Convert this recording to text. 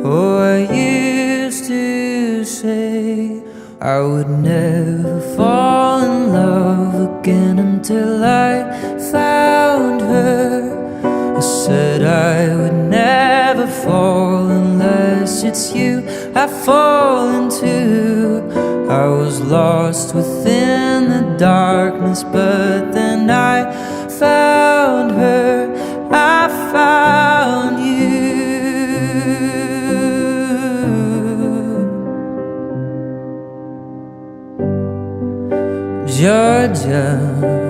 Oh, I used to say I would never fall in love again until I found her. I said I would never fall unless it's you I fall into. I was lost within the darkness, but then I found her, I found you. Georgia,